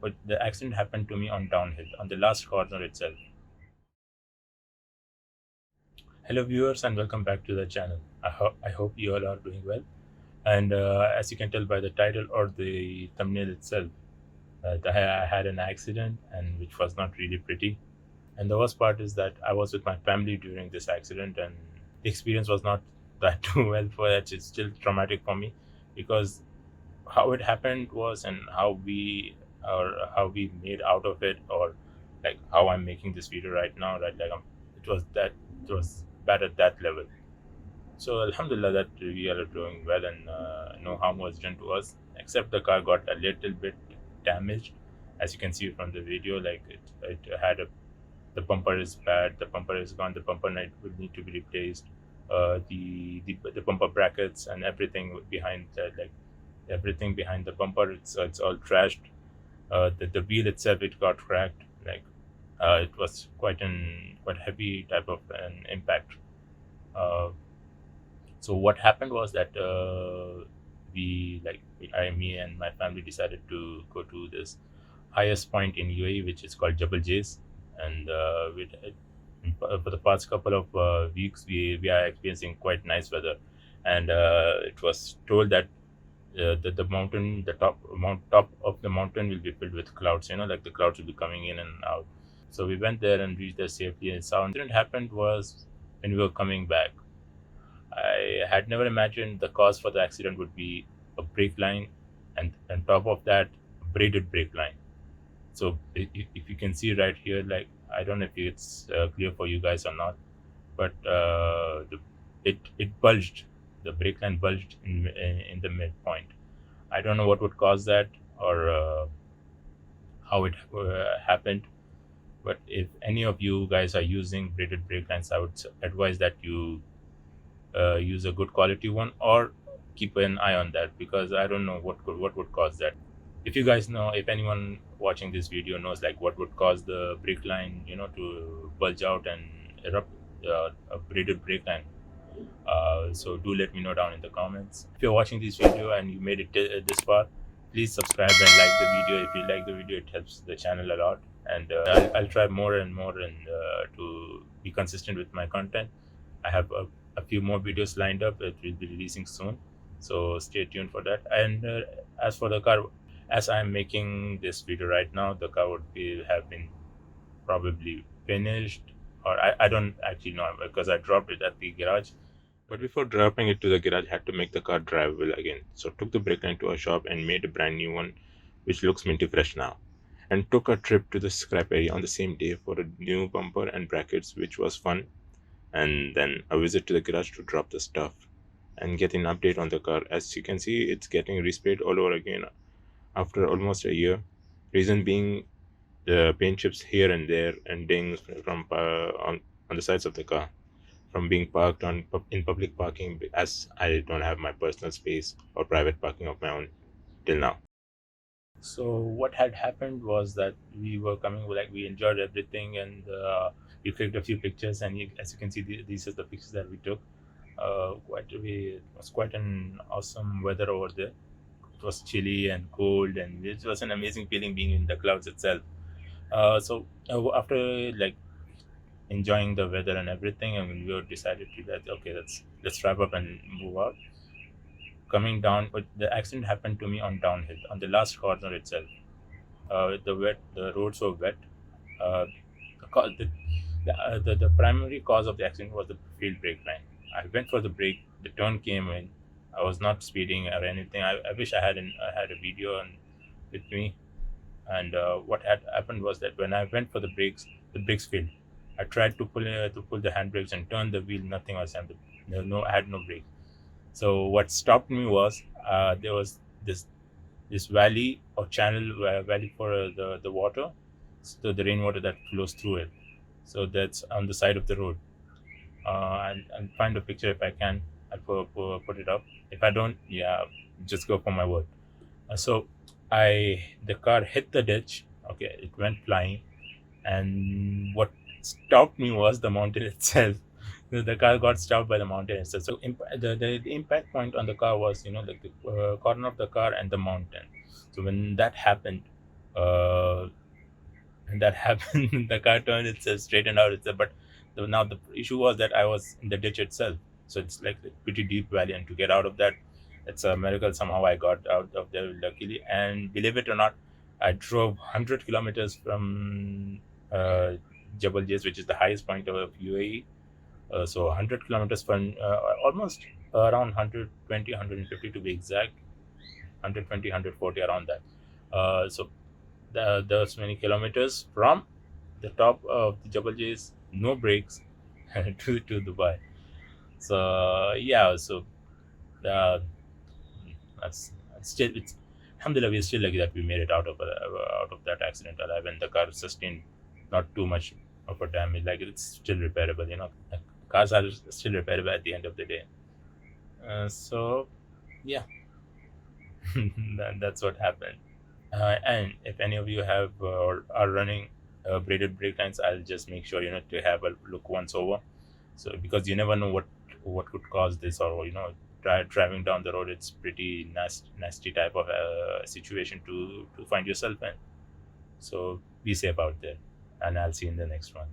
but the accident happened to me on downhill on the last corner itself. Hello, viewers, and welcome back to the channel. I hope you all are doing well. And as you can tell by the title or the thumbnail itself, I had an accident, and which was not really pretty. And the worst part is that I was with my family during this accident, and the experience was not that too well for that. It's still traumatic for me because how it happened was, and how we made out of it, or like how I'm making this video right now, right? Like it was bad at that level. So Alhamdulillah that we are doing well, and no harm was done to us, except the car got a little bit damaged, as you can see from the video. Like it had a the bumper is bad, the bumper is gone, the bumper net will need to be replaced. The bumper brackets and everything behind that, like everything behind the bumper, it's all trashed. The wheel itself, it got cracked. Like it was quite heavy type of an impact. Uh, so what happened was that me and my family decided to go to this highest point in UAE, which is called Jabal Jais, and for the past couple of weeks, we are experiencing quite nice weather, and it was told that the mountain, top of the mountain will be filled with clouds. Like the clouds will be coming in and out. So we went there and reached there safely. And so incident happened was when we were coming back. I had never imagined the cause for the accident would be a brake line, and on top of that, a braided brake line. So if you can see right here, like I don't know if it's clear for you guys or not, but it bulged. The brake line bulged in the midpoint. I don't know what would cause that, or how it happened. But if any of you guys are using braided brake lines, I would advise that you use a good quality one, or keep an eye on that, because I don't know what would cause that. If you guys know, if anyone watching this video knows like what would cause the brake line, to bulge out and erupt a braided brake line, so do let me know down in the comments. If you're watching this video and you made it this far, please subscribe and like the video. If you like the video, it helps the channel a lot, and I'll try more and more, and to be consistent with my content. I have a few more videos lined up that will be releasing soon, so stay tuned for that. And as for the car, as I'm making this video right now, the car would have been probably finished, or I don't actually know, because I dropped it at the garage. But before dropping it to the garage, I had to make the car drivable again. So took the brake line to a shop and made a brand new one, which looks minty fresh now. And took a trip to the scrap area on the same day for a new bumper and brackets, which was fun. And then a visit to the garage to drop the stuff and get an update on the car. As you can see, it's getting resprayed all over again after almost a year. Reason being the paint chips here and there and dings from on the sides of the car from being parked in public parking, as I don't have my personal space or private parking of my own till now. So what had happened was that we were coming, like we enjoyed everything, and we clicked a few pictures, and as you can see, these are the pictures that we took. It was quite an awesome weather over there. It was chilly and cold, and it was an amazing feeling being in the clouds itself. So after like enjoying the weather and everything, and we were decided to that okay, let's wrap up and move out. Coming down, but the accident happened to me on downhill on the last corner itself. The roads were wet. Uh, the, ca- the primary cause of the accident was the field brake line. I went for the brake. The turn came in. I was not speeding or anything. I wish I had a video with me. And what had happened was that when I went for the brakes failed. I tried to pull the handbrakes and turn the wheel. Nothing was happening. I had no brake. So what stopped me was there was this valley or channel valley for the water, so the rainwater that flows through it. So that's on the side of the road. I'll find a picture if I can. I'll put it up. If I don't, yeah, just go for my word. So the car hit the ditch. Okay, it went flying, and what stopped me was the mountain itself. The car got stopped by the mountain itself. So the impact point on the car was, like the corner of the car and the mountain. So when that happened, and that happened. The car turned itself, straightened out itself, but now the issue was that I was in the ditch itself, so it's like a pretty deep valley, and to get out of that, it's a miracle. Somehow I got out of there luckily, and believe it or not, I drove 100 kilometers from uh, Jabal Jais, which is the highest point of UAE. So 100 kilometers from almost around 120, 150 to be exact, 120, 140 around that. So those many kilometers from the top of the Jabal Jais, no breaks, to Dubai. So yeah, so uh, that's still it's alhamdulillah, we're still lucky that we made it out of that accident alive, and the car sustained not too much of a damage. Like, it's still repairable, cars are still repairable at the end of the day. So yeah, that's what happened. And if any of you have or are running braided brake lines, I'll just make sure to have a look once over. So because you never know what could cause this, or driving down the road, it's pretty nasty type of situation to find yourself in. So be safe out there, and I'll see you in the next one.